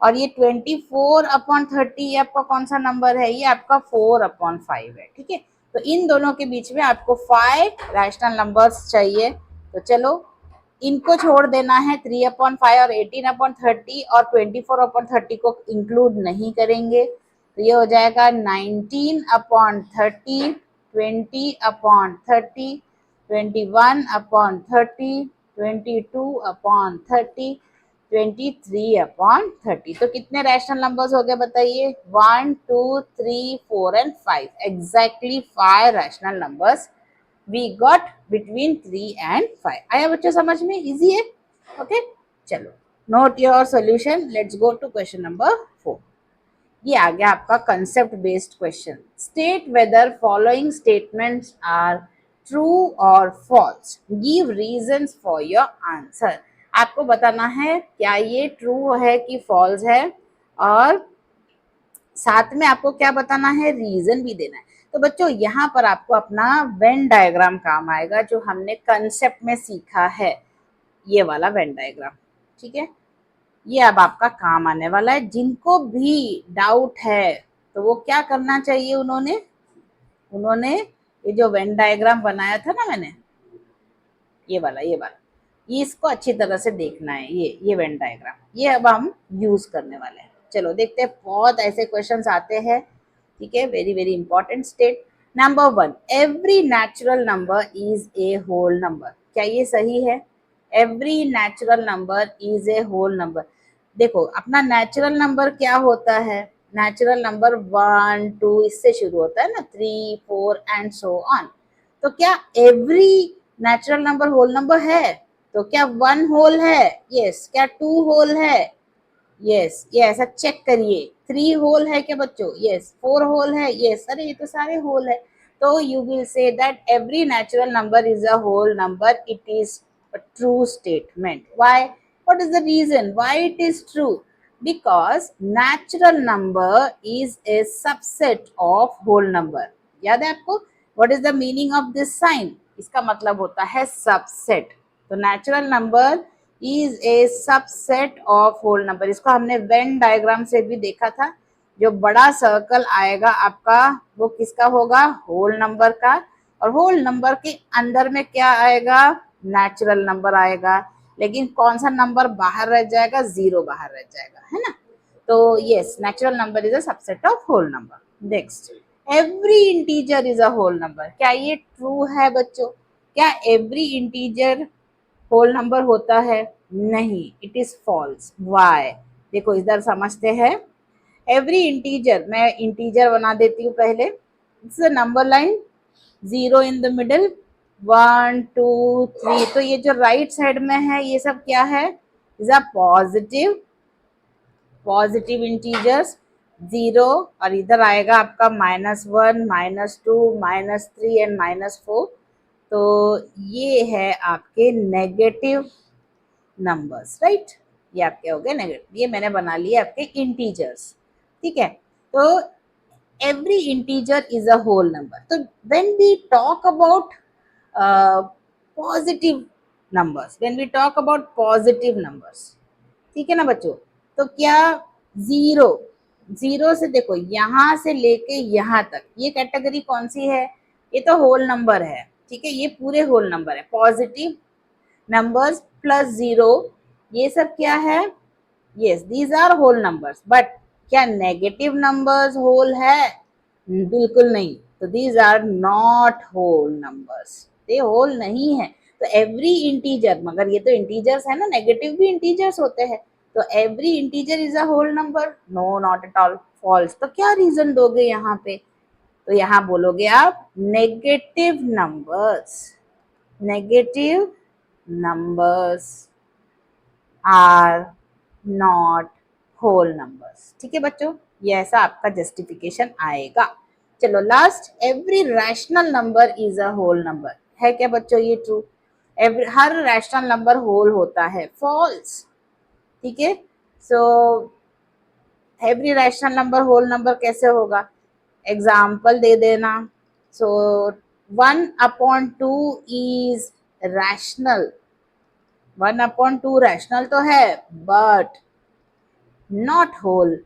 Speaker 1: और ये 24 अपॉन 30 ये आपका कौन सा नंबर है? ये आपका 4 अपॉन 5 है। ठीक है, तो इन दोनों के बीच में आपको 5 रैशनल नंबर्स चाहिए। तो चलो इनको छोड़ देना है, 3 अपॉन 5 और 18 अपॉन 30 और 24 अपॉन 30 को इंक्लूड नहीं करेंगे, तो ये हो जाएगा 19 upon 30, 20 upon 30, 21 upon 30, 22 upon 30, 23 upon 30। तो कितने रैशनल नंबर्स हो गए बताइए? 1 2 3 4 and 5, exactly 5 rational numbers we got between 3 and 5। आया बच्चों समझ में? इजी है। ओके, चलो note your solution, let's go to question number 4। ये आ गया आपका concept based question. State whether following statements are true और false, give reasons for your answer. आपको बताना है क्या ये ट्रू है कि फॉल्स है, और साथ में आपको क्या बताना है? रीजन भी देना है। तो बच्चों यहाँ पर आपको अपना वेन डायग्राम काम आएगा, जो हमने कंसेप्ट में सीखा है, ये वाला वेन डायग्राम। ठीक है, ये अब आपका काम आने वाला है। जिनको भी डाउट है तो वो क्या करना चाहिए? उन्होंने ये जो वेन डायग्राम बनाया था ना मैंने, ये वाला ये इसको अच्छी तरह से देखना है। ये वेन डायग्राम ये अब हम यूज करने वाले हैं। चलो देखते हैं, बहुत ऐसे क्वेश्चंस आते हैं। ठीक है, very very important. State number 1, every natural number is a whole number. क्या ये सही है? Every natural number is a whole number. देखो अपना नेचुरल नंबर क्या होता है? नेचुरल नंबर 1 2 इससे शुरू होता है ना, 3 4 एंड सो ऑन। तो क्या every natural number whole number है? तो क्या 1 होल है? यस। क्या 2 होल है? यस। ये ऐसा चेक करिए। 3 होल है क्या बच्चों? यस। 4 होल है? यस। अरे ये तो सारे होल है। तो you will say that every natural number is a whole number. It is a true statement. Why? What is the reason why it is true? Because natural number is a subset of whole number. याद है आपको? What is the meaning of this sign? इसका मतलब होता है subset. तो natural number is a subset of whole number. इसको हमने वेन डायग्राम से भी देखा था। जो बड़ा सर्कल आएगा आपका वो किसका होगा? होल नंबर का। और होल नंबर के अंदर में क्या आएगा? नेचुरल नंबर आएगा। लेकिन कौन सा नंबर बाहर रह जाएगा? 0 बाहर रह जाएगा, है ना? तो yes, natural number is a subset of whole number. Next, every integer is a whole number. क्या ये ट्रू है बच्चों? क्या एवरी इंटीजर होल नंबर होता है? नहीं, इट इज फॉल्स। वाई? देखो इधर समझते हैं। एवरी इंटीजर, मैं इंटीजर बना देती हूँ पहले। It's a number line, 0 in the middle, 1 2 3। तो ये जो राइट साइड में है ये सब क्या है? Is a positive integers, 0। और इधर आएगा आपका -1 -2 -3 एंड -4। तो ये है आपके नेगेटिव नंबर्स, राइट? ये आपके हो गए नेगेटिव। ये मैंने बना लिए आपके इंटीजर्स। ठीक है, तो every integer is a whole number. So when we talk about positive numbers, when we talk about positive numbers, ठीक है ना बच्चों? तो क्या 0, 0 से देखो यहाँ से लेके यहाँ तक ये कैटेगरी कौन सी है? ये तो होल नंबर है। ठीक है, ये पूरे होल नंबर है। पॉजिटिव नंबर्स प्लस 0 ये सब क्या है? Yes, these are whole numbers. But क्या नेगेटिव नंबर्स होल है? बिल्कुल नहीं। तो these are not whole numbers, ये होल नहीं है। तो एवरी इंटीजर, मगर ये तो इंटीजर्स है ना, नेगेटिव भी इंटीजर्स होते हैं। तो every integer is a whole number? No, not at all, false. तो क्या रीजन दोगे यहाँ पे? तो यहाँ बोलोगे आप negative numbers, negative numbers are not whole numbers. ठीक है बच्चों, ये ऐसा आपका जस्टिफिकेशन आएगा. चलो last, every rational number is a whole number. है क्या बच्चों ये ट्रू? हर रैशनल नंबर होल होता है. फॉल्स. ठीक है, so every rational number whole number कैसे होगा? एग्जाम्पल दे देना. सो 1/2 इज रैशनल. 1/2 रैशनल तो है but not whole.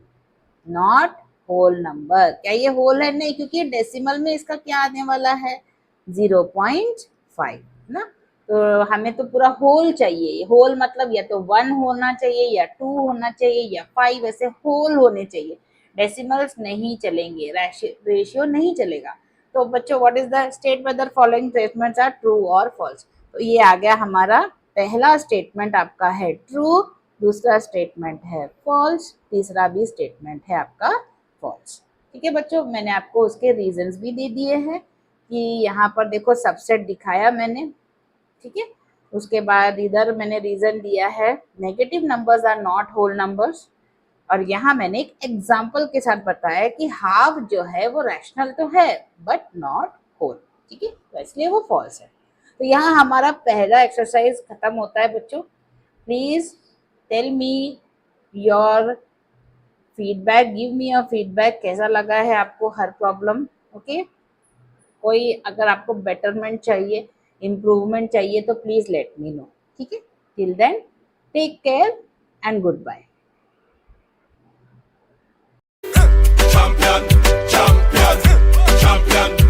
Speaker 1: Not whole number. क्या ये होल है? नहीं, क्योंकि डेसिमल में इसका क्या आने वाला है? 0.5 ना. तो हमें तो पूरा होल चाहिए. होल मतलब या तो 1 होना चाहिए या 2 होना चाहिए या 5, ऐसे होल होने चाहिए. डेसिमल्स नहीं चलेंगे, रेशियो नहीं चलेगा. तो बच्चों, what is the state whether following statements are true और फॉल्स? तो ये आ गया हमारा पहला स्टेटमेंट आपका है ट्रू, दूसरा स्टेटमेंट है फॉल्स, तीसरा भी स्टेटमेंट है आपका फॉल्स. ठीक है बच्चों, मैंने आपको उसके रीजंस भी दे दिए हैं कि यहाँ पर देखो सबसेट दिखाया मैंने. ठीक है, उसके बाद इधर मैंने रीजन दिया है negative numbers are not whole numbers, और यहाँ मैंने एक एग्जाम्पल के साथ बताया कि हाफ जो है वो रैशनल तो है बट नॉट होल. ठीक है, तो इसलिए वो फॉल्स है. तो यहाँ हमारा पहला एक्सरसाइज खत्म होता है बच्चों. Please tell me your feedback, give me your feedback. कैसा लगा है आपको हर प्रॉब्लम? ओके, कोई अगर आपको बेटरमेंट चाहिए, इम्प्रूवमेंट चाहिए तो प्लीज लेट मी नो. ठीक है, till then take care and goodbye.
Speaker 2: Champion, champion, champion.